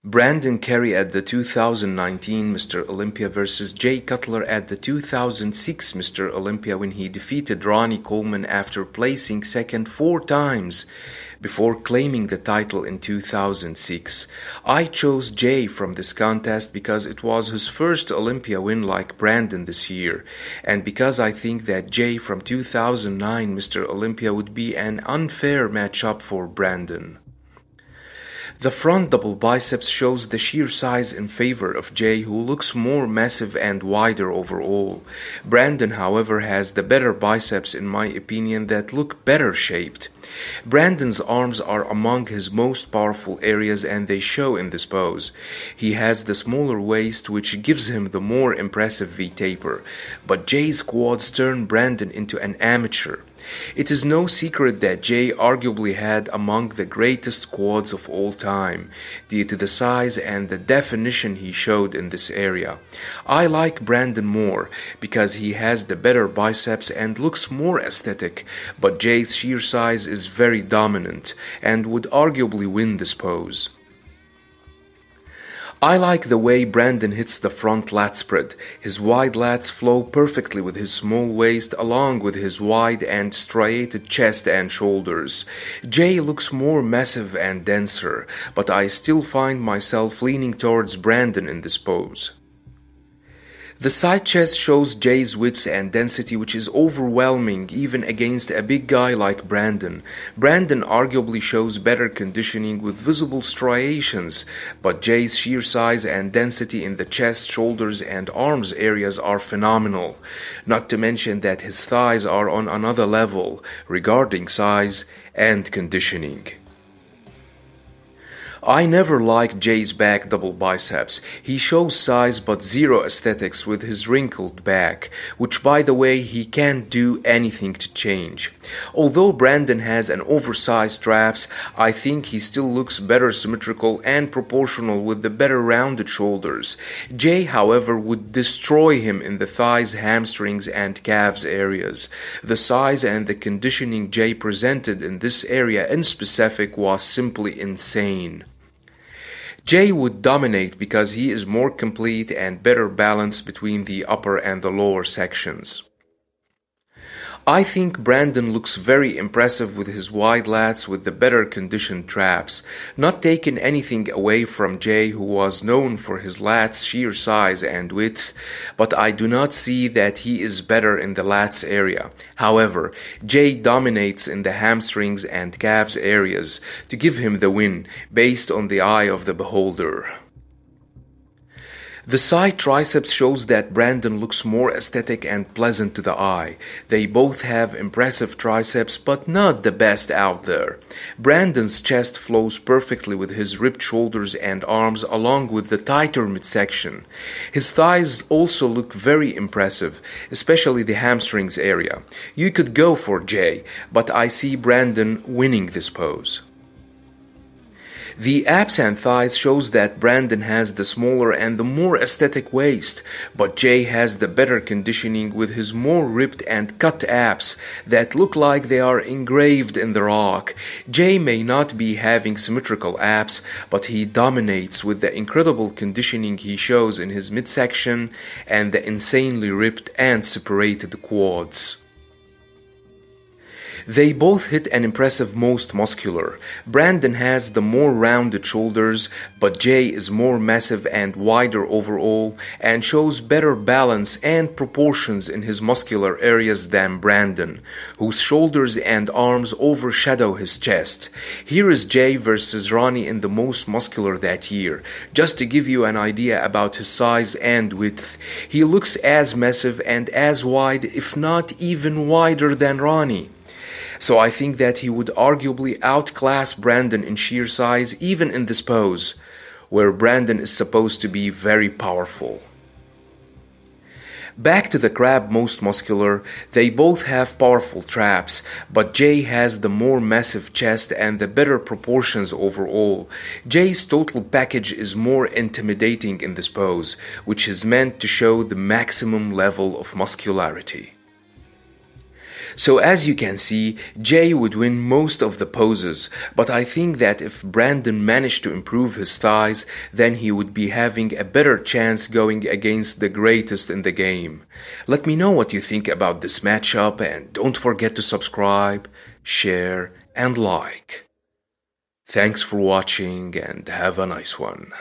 Brandon Carey at the 2019 Mr. Olympia versus Jay Cutler at the 2006 Mr. Olympia when he defeated Ronnie Coleman after placing second 4 times before claiming the title in 2006. I chose Jay from this contest because it was his first Olympia win like Brandon this year, and because I think that Jay from 2009 Mr. Olympia would be an unfair matchup for Brandon. The front double biceps shows the sheer size in favor of Jay, who looks more massive and wider overall. Brandon, however, has the better biceps in my opinion that look better shaped. Brandon's arms are among his most powerful areas and they show in this pose. He has the smaller waist which gives him the more impressive V-taper, but Jay's quads turn Brandon into an amateur. It is no secret that Jay arguably had among the greatest quads of all time, due to the size and the definition he showed in this area. I like Brandon more, because he has the better biceps and looks more aesthetic, but Jay's sheer size is very dominant, and would arguably win this pose. I like the way Brandon hits the front lat spread. His wide lats flow perfectly with his small waist along with his wide and striated chest and shoulders. Jay looks more massive and denser, but I still find myself leaning towards Brandon in this pose. The side chest shows Jay's width and density, which is overwhelming even against a big guy like Brandon. Brandon arguably shows better conditioning with visible striations, but Jay's sheer size and density in the chest, shoulders and arms areas are phenomenal. Not to mention that his thighs are on another level regarding size and conditioning. I never liked Jay's back double biceps. He shows size but zero aesthetics with his wrinkled back, which by the way he can't do anything to change. Although Brandon has an oversized traps, I think he still looks better symmetrical and proportional with the better rounded shoulders. Jay, however, would destroy him in the thighs, hamstrings and calves areas. The size and the conditioning Jay presented in this area in specific was simply insane. Jay would dominate because he is more complete and better balanced between the upper and the lower sections. I think Brandon looks very impressive with his wide lats with the better conditioned traps, not taking anything away from Jay, who was known for his lats sheer size and width, but I do not see that he is better in the lats area. However, Jay dominates in the hamstrings and calves areas to give him the win based on the eye of the beholder. The side triceps shows that Brandon looks more aesthetic and pleasant to the eye. They both have impressive triceps, but not the best out there. Brandon's chest flows perfectly with his ripped shoulders and arms along with the tighter midsection. His thighs also look very impressive, especially the hamstrings area. You could go for Jay, but I see Brandon winning this pose. The abs and thighs shows that Brandon has the smaller and the more aesthetic waist, but Jay has the better conditioning with his more ripped and cut abs that look like they are engraved in the rock. Jay may not be having symmetrical abs, but he dominates with the incredible conditioning he shows in his midsection and the insanely ripped and separated quads. They both hit an impressive most muscular. Brandon has the more rounded shoulders, but Jay is more massive and wider overall and shows better balance and proportions in his muscular areas than Brandon, whose shoulders and arms overshadow his chest. Here is Jay versus Ronnie in the most muscular that year. Just to give you an idea about his size and width, he looks as massive and as wide, if not even wider than Ronnie. So I think that he would arguably outclass Brandon in sheer size even in this pose, where Brandon is supposed to be very powerful. Back to the crab most muscular, they both have powerful traps, but Jay has the more massive chest and the better proportions overall. Jay's total package is more intimidating in this pose, which is meant to show the maximum level of muscularity. So as you can see, Jay would win most of the poses, but I think that if Brandon managed to improve his thighs, then he would be having a better chance going against the greatest in the game. Let me know what you think about this matchup, and don't forget to subscribe, share, and like. Thanks for watching, and have a nice one.